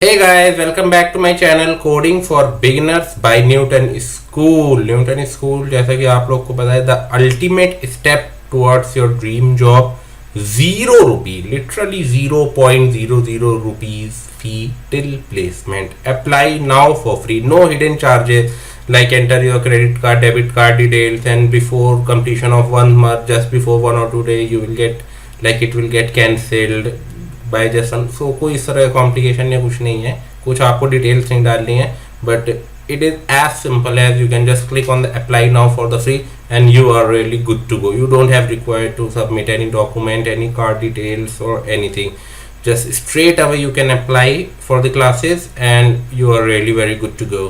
Hey guys, welcome back to my channel Coding for Beginners by Newton School. Newton School जैसा कि आप लोग को पता है, the ultimate step towards your dream job. ₹0, literally 0.00 rupees fee till placement. Apply now for free, no hidden charges like enter your credit card, debit card details, and before completion of 1 month, just before 1 or 2 days, you will get like it will get cancelled by जसन. So कोई इस तरह का complication या कुछ नहीं है, कुछ आपको डिटेल्स नहीं डालनी है, but it is as simple as you can just click on the apply now for the free and you are really good to go. You don't have required to submit any document, any card details or anything. just straight away you can apply for the classes and you are really very good to go.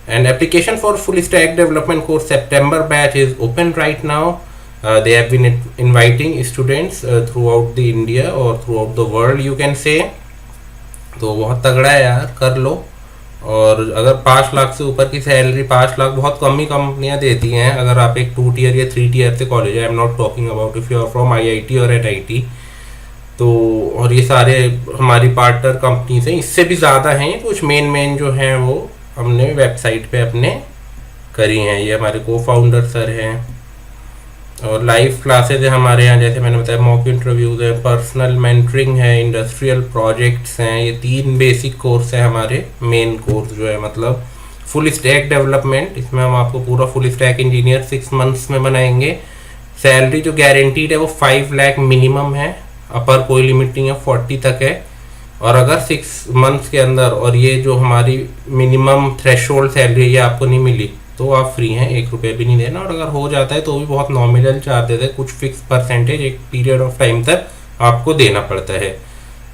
And application for full stack development course September batch is open right now. They have been inviting students throughout the India or throughout the world you can say. तो बहुत तगड़ा है यार, कर लो. और अगर 5 लाख से ऊपर की सैलरी, 5 लाख बहुत कम ही कंपनियां देती हैं अगर आप एक 2 टियर या 3 टियर से कॉलेज है. I am not talking about if you are from IIT or NIT. तो और ये सारे हमारी पार्टनर कंपनीज हैं, इससे भी ज़्यादा हैं. कुछ मेन जो हैं वो हमने वेबसाइट पे अपने करी हैं. ये हमारे को फाउंडर सर हैं और लाइव क्लासेज है हमारे यहाँ, जैसे मैंने बताया मॉक इंटरव्यूज है, पर्सनल मेंटरिंग है, इंडस्ट्रियल प्रोजेक्ट्स हैं. ये 3 बेसिक कोर्स है हमारे. मेन कोर्स जो है मतलब फुल स्टैक डेवलपमेंट, इसमें हम आपको पूरा फुल स्टैक इंजीनियर 6 मंथ्स में बनाएंगे. सैलरी जो गारंटीड है वो 5 लाख मिनिमम है, अपर कोई लिमिट नहीं है, 40 तक है. और अगर 6 मंथ्स के अंदर और ये जो हमारी मिनिमम थ्रेशोल्ड सैलरी ये आपको नहीं मिली तो आप फ्री हैं, 1 रुपये भी नहीं देना. और अगर हो जाता है तो भी बहुत नॉमिनल चार्जेस है, कुछ फिक्स परसेंटेज एक पीरियड ऑफ टाइम तक आपको देना पड़ता है.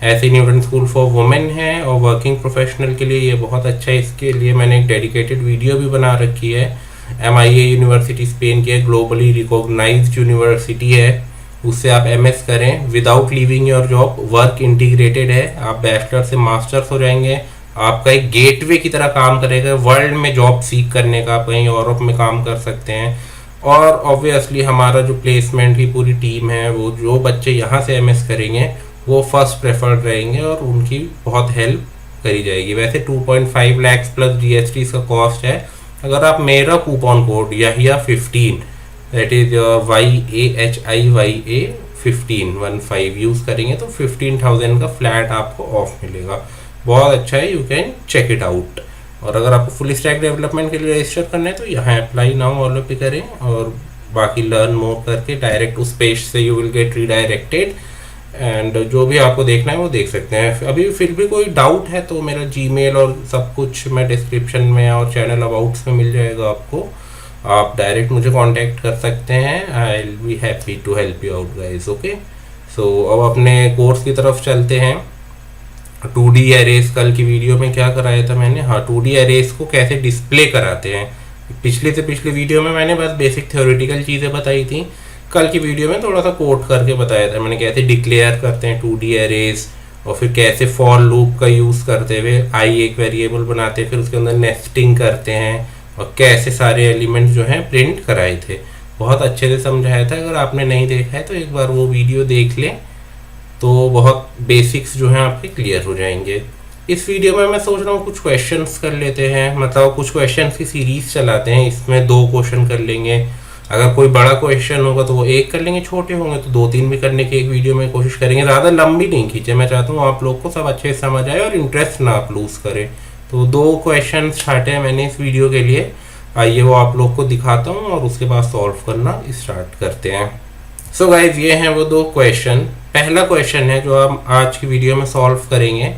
ऐसे न्यूटन स्कूल फॉर वुमेन है और वर्किंग प्रोफेशनल के लिए ये बहुत अच्छा है. इसके लिए मैंने एक डेडिकेटेड वीडियो भी बना रखी है. MIA यूनिवर्सिटी स्पेन की है, ग्लोबली रिकॉग्नाइज्ड यूनिवर्सिटी है. उससे आप MS करें without leaving your job. Work integrated है, आप बैचलर से मास्टर्स हो जाएंगे. आपका एक गेटवे की तरह काम करेगा वर्ल्ड में जॉब सीख करने का. आप कहीं यूरोप में काम कर सकते हैं. और ऑब्वियसली हमारा जो प्लेसमेंट की पूरी टीम है, वो जो बच्चे यहाँ से MS करेंगे वो फर्स्ट प्रेफर्ड रहेंगे और उनकी बहुत हेल्प करी जाएगी. वैसे 2.5 लाख प्लस GST का कॉस्ट है. अगर आप मेरा coupon code YAHIA 15 that is YAHIYA 15 use करेंगे तो 15,000 का फ्लैट आपको ऑफ मिलेगा. बहुत अच्छा है, you can check it out. और अगर आपको फुल स्टैक डेवलपमेंट के लिए रजिस्टर करना है तो यहाँ अप्लाई नाउ वालों पे करें और बाकी लर्न मोर करके डायरेक्ट उस पेज से you will get redirected. And जो भी आपको देखना है वो देख सकते हैं. अभी फिर भी कोई डाउट है तो मेरा Gmail और सब कुछ मैं डिस्क्रिप्शन में और चैनल अबाउट्स में मिल जाएगा आपको. आप डायरेक्ट मुझे कांटेक्ट कर सकते हैं. I will be happy to help you out guys. Okay, so अब अपने कोर्स की तरफ चलते हैं. 2D एरेस कल की वीडियो में क्या कराया था मैंने, हाँ 2D एरेस को कैसे डिस्प्ले कराते हैं. पिछली वीडियो में मैंने बस बेसिक थ्योरेटिकल चीज़ें बताई थी. कल की वीडियो में थोड़ा सा कोड करके बताया था मैंने कैसे डिक्लेयर करते हैं 2D एरेस और फिर कैसे फॉर लूप का यूज़ करते हुए एक वेरिएबल बनाते हैं, फिर उसके अंदर नेस्टिंग करते हैं और कैसे सारे एलिमेंट्स जो हैं प्रिंट कराए थे. बहुत अच्छे से समझाया था. अगर आपने नहीं देखा है तो एक बार वो वीडियो देख लें तो बहुत बेसिक्स जो हैं आपके क्लियर हो जाएंगे. इस वीडियो में मैं सोच रहा हूँ कुछ क्वेश्चंस कर लेते हैं, मतलब कुछ क्वेश्चंस की सीरीज चलाते हैं. इसमें 2 क्वेश्चन कर लेंगे. अगर कोई बड़ा क्वेश्चन होगा तो वो 1 कर लेंगे, छोटे होंगे तो 2-3 भी करने की एक वीडियो में कोशिश करेंगे. ज़्यादा लंबी नहीं खींचे, मैं चाहता हूँ आप लोग को सब अच्छे से समझ आए और इंटरेस्ट ना आप लूज़ करें. तो 2 क्वेश्चन छाटे हैं मैंने इस वीडियो के लिए. आइए वो आप लोग को दिखाता हूँ और उसके बाद सॉल्व करना स्टार्ट करते हैं. सो गाइज ये हैं वो 2 क्वेश्चन. पहला क्वेश्चन है जो हम आज की वीडियो में सॉल्व करेंगे.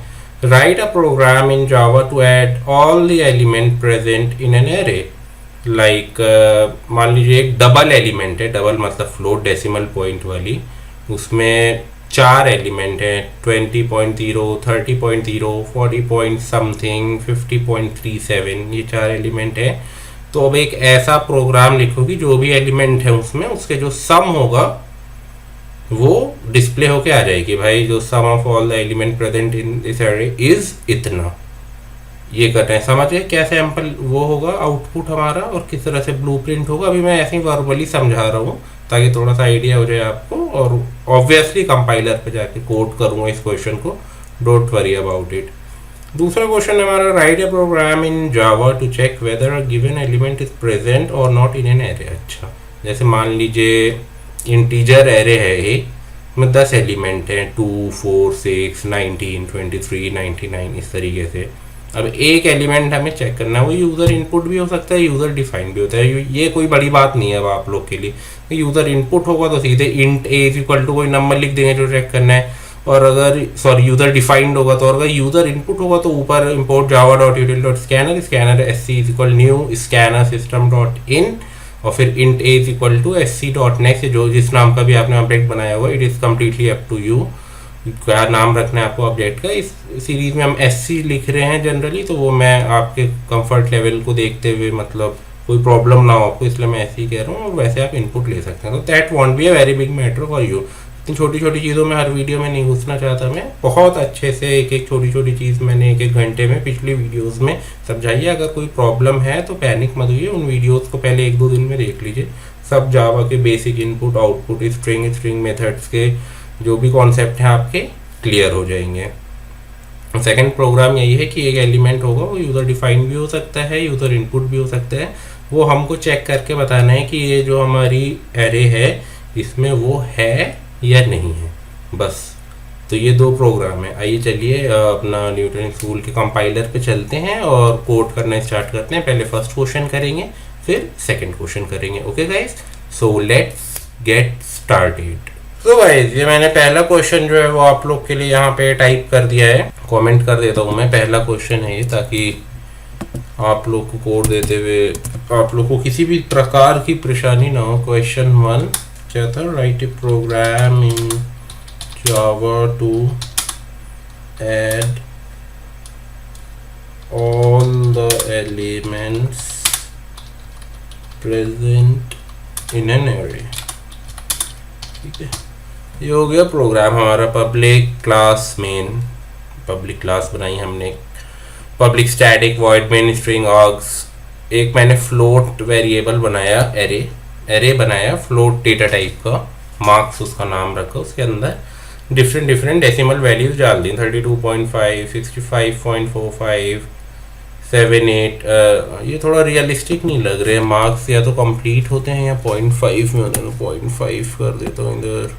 Write a program in Java to add all the element present in an array. Like मान लीजिए एक डबल एलिमेंट है, डबल मतलब फ्लोट डेसिमल पॉइंट वाली. उसमें 4 एलिमेंट हैं, 20.0, 30.0, 40 पॉइंट समथिंग, 50.37. ये 4 एलिमेंट है. तो अब एक ऐसा प्रोग्राम लिखो कि जो भी एलिमेंट है उसमें उसके जो सम होगा वो डिस्प्ले होके आ जाएगी. भाई जो sum of all the element present in this array is इतना. ये करना है, समझिए क्या सैंपल वो होगा आउटपुट हमारा और किस तरह से ब्लूप्रिंट होगा. अभी मैं ऐसे ही वर्बली समझा रहा हूँ ताकि थोड़ा सा आइडिया हो जाए आपको. और ऑब्वियसली कंपाइलर पे जाके कोड करूँगा इस क्वेश्चन को, डोंट वरी अबाउट इट. दूसरा क्वेश्चन हमारा, write a program in Java to check whether a given element is present or not in an array. अच्छा, जैसे मान लीजिए इंटीजर एरे है, एक में 10 एलिमेंट हैं, 2 4 6 19 23 99 इस तरीके से। अब एक एलिमेंट हमें चेक करना है, वो यूज़र इनपुट भी हो सकता है, यूज़र डिफाइन भी होता है, ये कोई बड़ी बात नहीं है अब आप लोग के लिए। यूज़र इनपुट होगा तो सीधे int a is equal to कोई नंबर लिख देंगे जो चेक करना है, और अगर यूज़र डिफाइंड होगा तो, अगर यूज़र इनपुट होगा तो ऊपर import Java dot util dot scanner, scanner s c is equal new scanner system dot in, और फिर int a is equal to s c dot next, जो जिस नाम का भी आपने ऑब्जेक्ट बनाया हुआ, it is completely up to you क्या नाम रखना है आपको ऑब्जेक्ट का। इस सीरीज में हम एस सी लिख रहे हैं जनरली, तो वो मैं आपके कंफर्ट लेवल को देखते हुए, मतलब कोई प्रॉब्लम ना हो आपको, इसलिए मैं ऐसे ही कह रहा हूँ, और वैसे आप इनपुट ले सकते हैं। तो that want be a very big matter for you. इतनी छोटी छोटी चीज़ों में हर वीडियो में नहीं घुसना चाहता मैं, बहुत अच्छे से एक एक छोटी छोटी चीज़ मैंने एक एक घंटे में पिछली वीडियोस में समझाइए। अगर कोई प्रॉब्लम है तो पैनिक मत होइए, उन वीडियोस को पहले 1-2 दिन में देख लीजिए। सब जावा के basic input output string methods के जो भी कॉन्सेप्ट हैं आपके क्लियर हो जाएंगे। सेकंड प्रोग्राम यही है कि एक एलिमेंट होगा, वो यूज़र डिफाइन भी हो सकता है, यूज़र इनपुट भी हो सकता है, वो हमको चेक करके बताना है कि ये जो हमारी एरे है इसमें वो है या नहीं है, बस। तो ये 2 प्रोग्राम है। आइए चलिए अपना न्यूटन स्कूल के कंपाइलर पे चलते हैं और कोड करना स्टार्ट करते हैं। पहले फर्स्ट क्वेश्चन करेंगे, फिर सेकंड क्वेश्चन करेंगे। Okay guys, so let's get started. तो गाइस, ये मैंने पहला क्वेश्चन जो है वो आप लोग के लिए यहाँ पे टाइप कर दिया है, कमेंट कर देता हूँ मैं। पहला क्वेश्चन है ये, ताकि आप लोग को कोड देते हुए आप लोग को किसी भी प्रकार की परेशानी ना हो। क्वेश्चन 1 क्या था, write a program in Java to add all the elements present in an array. ठीक है, ये हो गया प्रोग्राम हमारा। Public class main, public class बनाई हमने, public static void main string args, एक मैंने फ्लोट वेरिएबल बनाया, एरे बनाया फ्लोट डेटा टाइप का, मार्क्स उसका नाम रखा, उसके अंदर डिफरेंट डेसिमल वैल्यूज डाल दी, 32.5 65.45 78। ये थोड़ा रियलिस्टिक नहीं लग रहे हैं मार्क्स, या तो कंप्लीट होते हैं या 0.5 में होते हैं। 0.5 कर देता हूँ, इधर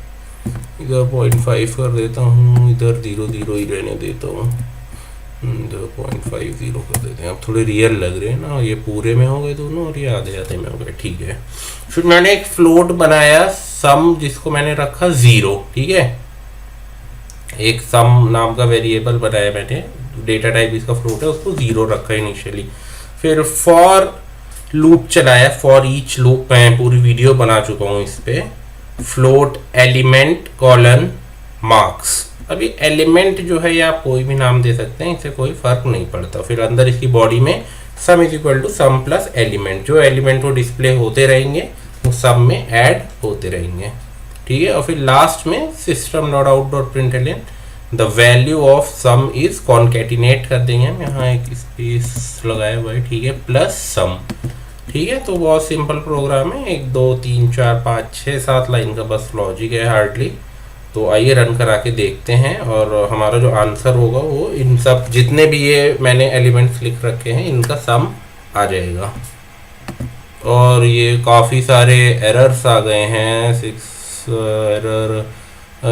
0.5 कर देता हूँ, इधर 0 ही रहने देता हूँ, इधर 0.50 कर देते हैं। अब थोड़े रियल लग रहे हैं ना, ये पूरे में हो गए दोनों और ये आधे आधे में हो गए। ठीक है, फिर मैंने एक फ्लोट बनाया सम, जिसको मैंने रखा 0। ठीक है, एक सम नाम का वेरिएबल बनाया मैंने, डेटा टाइप इसका फ्लोट है, उसको 0 रखा इनिशियली। फिर फॉर लूप चलाया, फॉर ईच लूप, मैं पूरी वीडियो बना चुका हूँ इस पे। Float element colon marks. अभी एलिमेंट जो है ये आप कोई भी नाम दे सकते हैं, इससे कोई फर्क नहीं पड़ता। फिर अंदर इसकी बॉडी में sum is equal to sum plus element, जो एलिमेंट वो डिस्प्ले होते रहेंगे वो सब में ऐड होते रहेंगे। ठीक है, और फिर लास्ट में system dot out dot println the value of some is concatenate कर देंगे हम, यहाँ एक स्पेस लगाया हुआ है। ठीक है, प्लस सम। ठीक है, तो बहुत सिंपल प्रोग्राम है, 1 2 3 4 5 6 7 लाइन का बस लॉजिक है हार्डली। तो आइए रन करा के देखते हैं, और हमारा जो आंसर होगा वो इन सब जितने भी ये मैंने एलिमेंट्स लिख रखे हैं इनका सम आ जाएगा। और ये काफ़ी सारे एरर्स आ गए हैं, 6 error,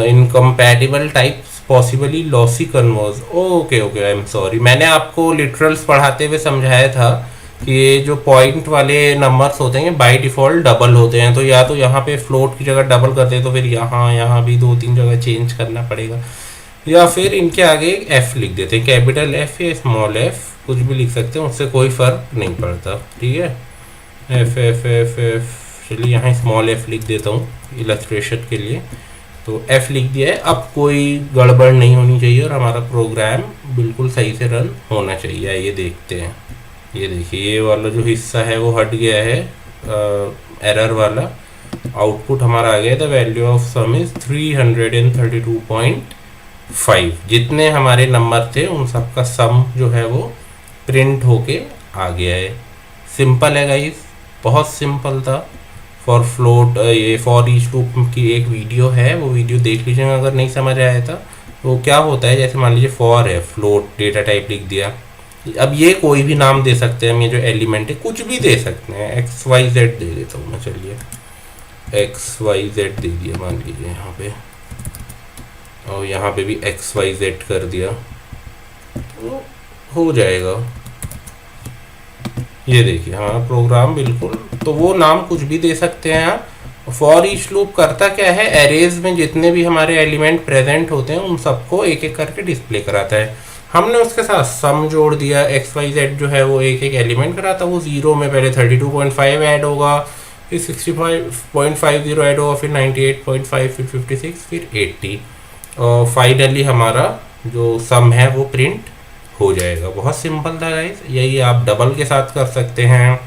incompatible types possibly lossy converge. Okay, I am sorry, मैंने आपको लिटरल्स पढ़ाते हुए समझाया था कि ये जो पॉइंट वाले नंबर्स होते हैं बाय डिफ़ॉल्ट डबल होते हैं, तो या तो यहाँ पे फ्लोट की जगह डबल कर दे, तो फिर यहाँ भी 2-3 जगह चेंज करना पड़ेगा, या फिर इनके आगे एफ लिख देते हैं, कैपिटल एफ या स्मॉल एफ, कुछ भी लिख सकते हैं, उससे कोई फ़र्क नहीं पड़ता। ठीक है, एफ एफ एफ एफ, चलिए यहाँ स्मॉल एफ लिख देता हूँ इलस्ट्रेशन के लिए। तो एफ लिख दिया है, अब कोई गड़बड़ नहीं होनी चाहिए और हमारा प्रोग्राम बिल्कुल सही से रन होना चाहिए। ये देखते हैं, ये देखिए ये वाला जो हिस्सा है वो हट गया है, एरर वाला। आउटपुट हमारा आ गया, the value of some is 332.5। जितने हमारे नंबर थे उन सब का सम जो है वो प्रिंट होके आ गया है। सिंपल है गाइस, बहुत सिंपल था। फॉर फ्लोट, ये फॉर ईच लूप की एक वीडियो है, वो वीडियो देख लीजिएगा अगर नहीं समझ आया था। तो क्या होता है, जैसे मान लीजिए फॉर है, फ्लोट डेटा टाइप लिख दिया, अब ये कोई भी नाम दे सकते हैं हम, ये जो एलिमेंट है कुछ भी दे सकते हैं, एक्स वाई जेड दे देता हूँ मैं, चलिए एक्स वाई जेड दे दिया मान लीजिए यहाँ पे, और यहाँ पे भी एक्स वाई जेड कर दिया, तो हो जाएगा। ये देखिए हमारा प्रोग्राम बिल्कुल, तो वो नाम कुछ भी दे सकते हैं आप। फॉर ईच लूप करता क्या है, एरेज में जितने भी हमारे एलिमेंट प्रेजेंट होते हैं उन सबको एक एक करके डिस्प्ले कराता है। हमने उसके साथ सम जोड़ दिया, एक्स वाई जेड जो है वो एक एक एलिमेंट कराता है, वो जीरो में पहले 32.5 ऐड होगा, फिर 65.50 ऐड होगा, फिर 98.5, फिर 56, फिर 80, और फाइनली हमारा जो सम है वो प्रिंट हो जाएगा। बहुत सिंपल था गाइस। यही आप डबल के साथ कर सकते हैं,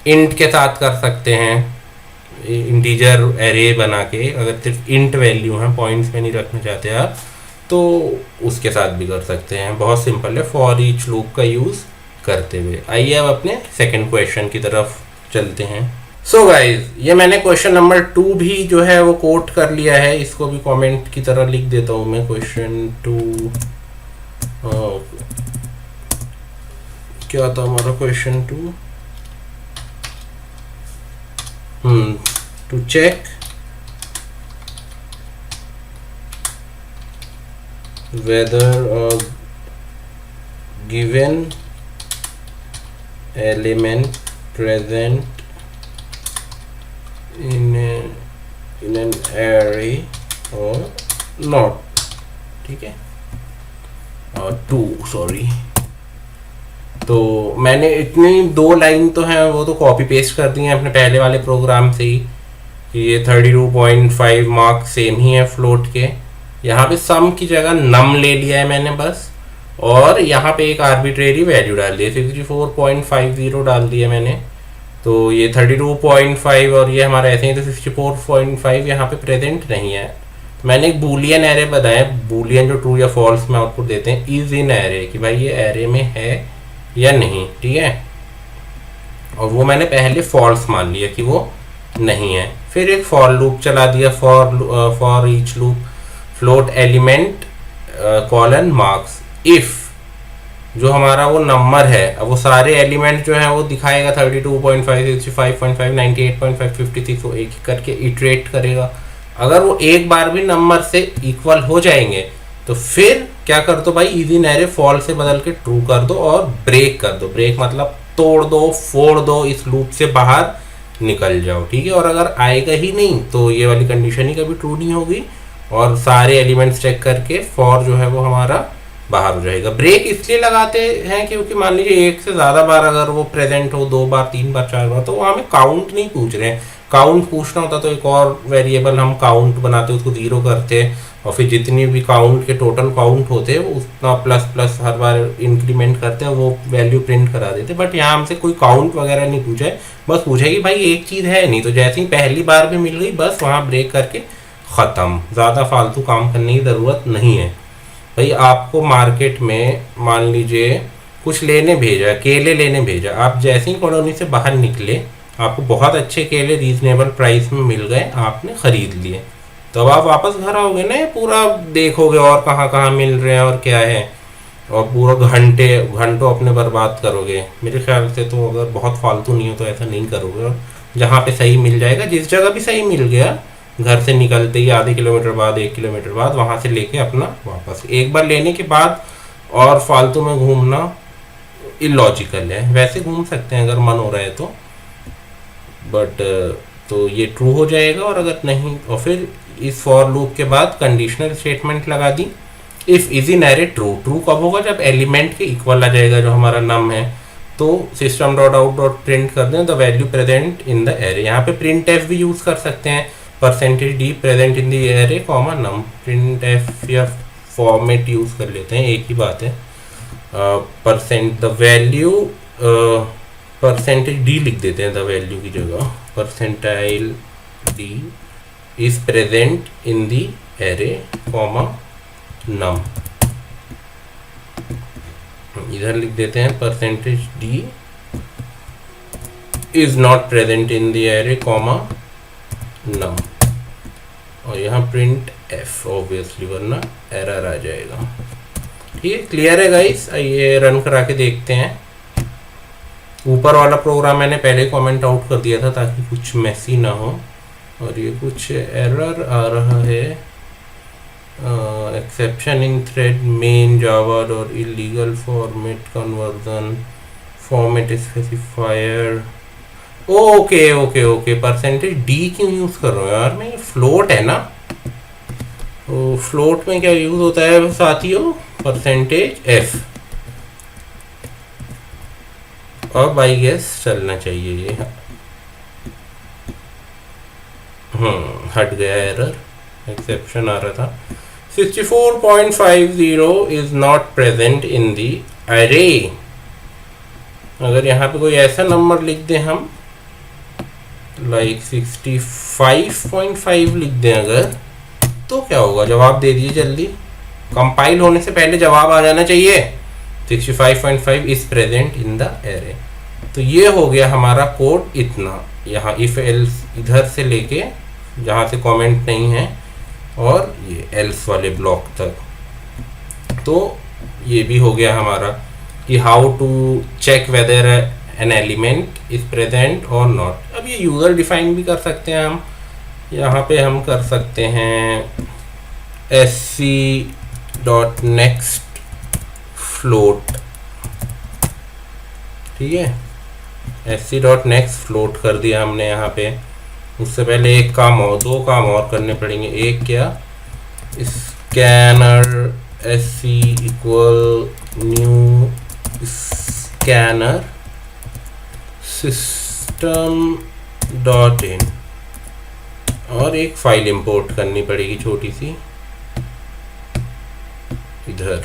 इंट के साथ कर सकते हैं, इंटीजर एरे बना के, अगर सिर्फ इंट वैल्यू है, पॉइंट्स में नहीं रखना चाहते आप, तो उसके साथ भी कर सकते हैं। बहुत सिंपल है फॉर ईच लूप का यूज़ करते हुए। आइए अब अपने सेकंड क्वेश्चन की तरफ चलते हैं। सो गाइज, ये मैंने क्वेश्चन नंबर 2 भी जो है वो कोट कर लिया है, इसको भी कमेंट की तरह लिख देता हूँ मैं। क्वेश्चन 2 क्या था हमारा question 2? To check whether a given element present in an array or not, ठीक है, और 2 सॉरी। तो मैंने इतनी 2 लाइन तो हैं वो तो कॉपी पेस्ट कर दी हैं अपने पहले वाले प्रोग्राम से ही, कि ये 32.5 मार्क्स सेम ही है फ्लोट के। यहाँ पे सम की जगह नम ले लिया है मैंने बस, और यहाँ पे एक आर्बिट्रेरी वैल्यू डाल दिया, 64.50 डाल दिया मैंने। तो ये 32.5 और ये हमारा ऐसे ही, तो 64.5 यहाँ पे प्रेजेंट नहीं है। मैंने एक बूलियन एरे बताया, बूलियन जो ट्रू या फॉल्स में आउटपुट देते हैं, इज इन एरे, कि भाई ये एरे में है या नहीं, ठीक है। और वो मैंने पहले फॉल्स मान लिया कि वो नहीं है। फिर एक फॉर लूप चला दिया, for each loop float element colon marks if, जो हमारा वो नंबर है, अब वो सारे एलिमेंट जो है वो दिखाएगा 32.5, 65.5, 98.5, 56, वो एक एक करके इटरेट करेगा। अगर वो एक बार भी नंबर से इक्वल हो जाएंगे तो फिर क्या कर दो भाई, इज इन एरे फॉल्स से बदल के ट्रू कर दो और ब्रेक कर दो। ब्रेक मतलब तोड़ दो, फोड़ दो, इस लूप से बाहर निकल जाओ, ठीक है। और अगर आएगा ही नहीं तो ये वाली कंडीशन ही कभी ट्रू नहीं होगी, और सारे एलिमेंट्स चेक करके फॉर जो है वो हमारा बाहर हो जाएगा। ब्रेक इसलिए लगाते हैं क्योंकि मान लीजिए एक से ज़्यादा बार अगर वो प्रेजेंट हो, 2 बार, 3 बार, 4 बार, तो वो हमें काउंट नहीं पूछ रहे हैं। काउंट पूछना होता तो एक और वेरिएबल हम काउंट बनाते, उसको 0 करते, और फिर जितनी भी काउंट के टोटल काउंट होते उतना प्लस प्लस हर बार इंक्रीमेंट करते हैं, वो वैल्यू प्रिंट करा देते। बट यहाँ हमसे कोई काउंट वगैरह नहीं पूछा है, बस पूछा कि भाई एक चीज़ है नहीं, तो जैसे ही पहली बार भी मिल गई बस वहाँ ब्रेक करके ख़त्म। ज़्यादा फालतू काम करने की ज़रूरत नहीं है। भाई आपको मार्केट में मान लीजिए कुछ लेने भेजा, केले लेने भेजा, आप जैसे ही कॉलोनी से बाहर निकले आपको बहुत अच्छे केले रीजनेबल प्राइस में मिल गए, आपने ख़रीद लिए, तो अब आप वापस घर आओगे ना, पूरा देखोगे और कहाँ कहाँ मिल रहे हैं और क्या है, और पूरा घंटों अपने बर्बाद करोगे। मेरे ख्याल से तो अगर बहुत फालतू नहीं हो तो ऐसा नहीं करोगे, और जहाँ पे सही मिल जाएगा, जिस जगह भी सही मिल गया, घर से निकलते ही आधे किलोमीटर बाद, 1 किलोमीटर बाद, वहाँ से लेके अपना वापस। एक बार लेने के बाद और फालतू में घूमना इलॉजिकल है। वैसे घूम सकते हैं अगर मन हो रहा है तो, बट तो ये ट्रू हो जाएगा। और अगर नहीं, और फिर इस फॉर लूप के बाद कंडीशनल स्टेटमेंट लगा दी, if is in array true. True कब होगा, जब एलिमेंट के इक्वल आ जाएगा जो हमारा नम है। तो system dot out dot print कर दें the value present in the array. यहाँ पे प्रिंट एफ भी यूज कर सकते हैं, %d present in the array comma num. Print f या फॉर्मेट यूज कर लेते हैं, एक ही बात है। परसेंट द वैल्यू, %d लिख देते हैं द वैल्यू की जगह, percentile d is present in the array comma num. इधर लिख देते हैं %d is not present in the array comma num. और यहाँ प्रिंट एफ ऑब्वियसली, वरना एरर आ जाएगा। ठीक है, क्लियर है गाइस? आइए रन करा के देखते हैं। ऊपर वाला प्रोग्राम मैंने पहले कमेंट आउट कर दिया था ताकि कुछ मैसी ना हो। और ये कुछ एरर आ रहा है, एक्सेप्शन इन थ्रेड मेन जावा और illegal format conversion format specifier. Okay okay okay, percentage D क्यों यूज कर रहा हूँ यार मैं? फ्लोट है ना, तो फ्लोट में क्या यूज होता है साथियों? Percentage F. अब आई गेस चलना चाहिए ये। हट गया एरर, एक्सेप्शन आ रहा था। 64.50 इज नॉट प्रेजेंट इन दी अरे। अगर यहाँ पे कोई ऐसा नंबर लिख दें हम, लाइक 65.5 लिख दें अगर, तो क्या होगा? जवाब दे दीजिए जल्दी, कंपाइल होने से पहले जवाब आ जाना चाहिए। 65.5 is present in the array. तो ये हो गया हमारा कोड इतना, यहाँ इफ एल्स इधर से लेके जहाँ से कमेंट नहीं है और ये एल्स वाले ब्लॉक तक। तो ये भी हो गया हमारा कि how to check whether an element is present or not. अब ये यूज़र डिफाइन भी कर सकते हैं हम। यहाँ पे हम कर सकते हैं sc.next float। ठीक है, sc.next float कर दिया हमने यहाँ पे। उससे पहले एक काम और, दो काम और करने पड़ेंगे। एक क्या, scanner sc equal new scanner system.in, और एक फाइल इंपोर्ट करनी पड़ेगी छोटी सी इधर,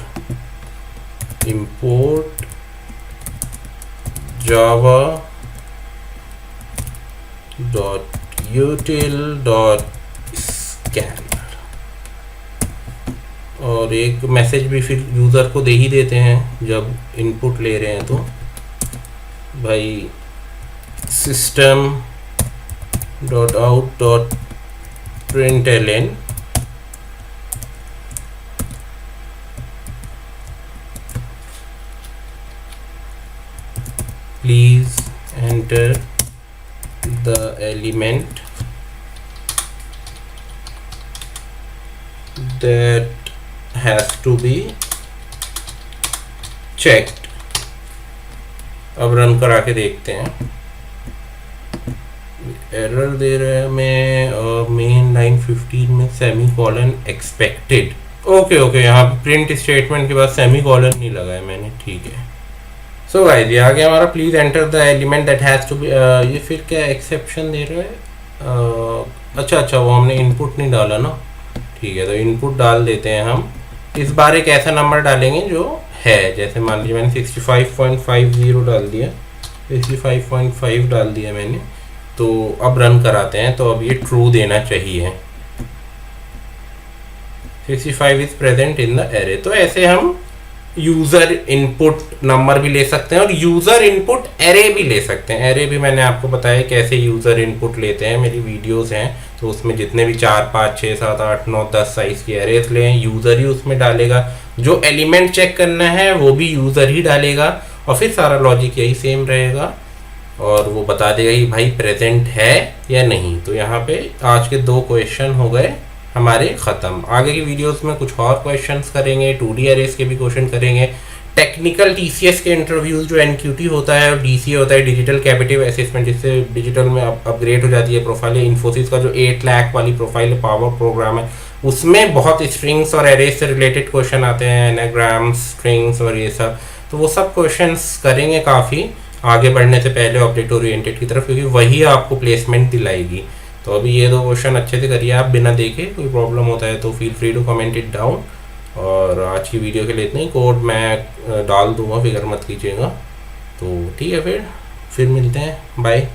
इंपोर्ट java .util.scanner। और एक मैसेज भी फिर यूज़र को दे ही देते हैं जब इनपुट ले रहे हैं, तो भाई system.out.println please enter the element that has to be checked। अब रन करा के देखते हैं। एरर दे रहा है मैं मेन लाइन 15 में semi colon expected. Okay okay, यहाँ प्रिंट स्टेटमेंट के बाद सेमी कॉलन नहीं लगाया मैंने। ठीक है, सो गाइस ये आ गया हमारा, please enter the element that has to be. ये फिर क्या एक्सेप्शन दे रहा है? अच्छा, वो हमने इनपुट नहीं डाला ना। ठीक है, तो इनपुट डाल देते हैं हम। इस बार एक ऐसा नंबर डालेंगे जो है, जैसे मान लीजिए मैंने 65.50 डाल दिया, 65.5 डाल दिया मैंने। तो अब रन कराते हैं, तो अब ये ट्रू देना चाहिए, 65 is present in the array. तो ऐसे हम यूज़र इनपुट नंबर भी ले सकते हैं और यूज़र इनपुट एरे भी ले सकते हैं। एरे भी मैंने आपको बताया कैसे यूज़र इनपुट लेते हैं, मेरी वीडियोस हैं, तो उसमें जितने भी 4, 5, 6, 7, 8, 9, 10 साइज़ की एरेस लें, यूज़र ही उसमें डालेगा। जो एलिमेंट चेक करना है वो भी यूज़र ही डालेगा, और फिर सारा लॉजिक यही सेम रहेगा, और वो बता देगा कि भाई प्रेजेंट है या नहीं। तो यहाँ पे आज के 2 क्वेश्चन हो गए हमारे ख़त्म। आगे की वीडियोस में कुछ और क्वेश्चंस करेंगे, 2D एरेस के भी क्वेश्चन करेंगे, टेक्निकल TCS के इंटरव्यूज़ जो NQT होता है और DCA होता है, डिजिटल कैपेटिव असेसमेंट, जिससे डिजिटल में अपग्रेड हो जाती है प्रोफाइल। इन्फोसिस का जो 8 लाख वाली प्रोफाइल पावर प्रोग्राम है, उसमें बहुत स्ट्रिंग्स और एरेस से रिलेटेड क्वेश्चन आते हैं, एनाग्राम्स, स्ट्रिंग्स और ये सब। तो वो सब क्वेश्चंस करेंगे काफ़ी आगे बढ़ने से पहले ऑब्जेक्ट ओरिएंटेड की तरफ, क्योंकि वही आपको प्लेसमेंट दिलाएगी। तो अभी ये 2 क्वेश्चन अच्छे से करिए आप बिना देखे। कोई प्रॉब्लम होता है तो feel free to comment it down. और आज की वीडियो के लिए इतना ही, कोड मैं डाल दूंगा, फिक्र मत कीजिएगा। तो ठीक है, फिर मिलते हैं, बाय।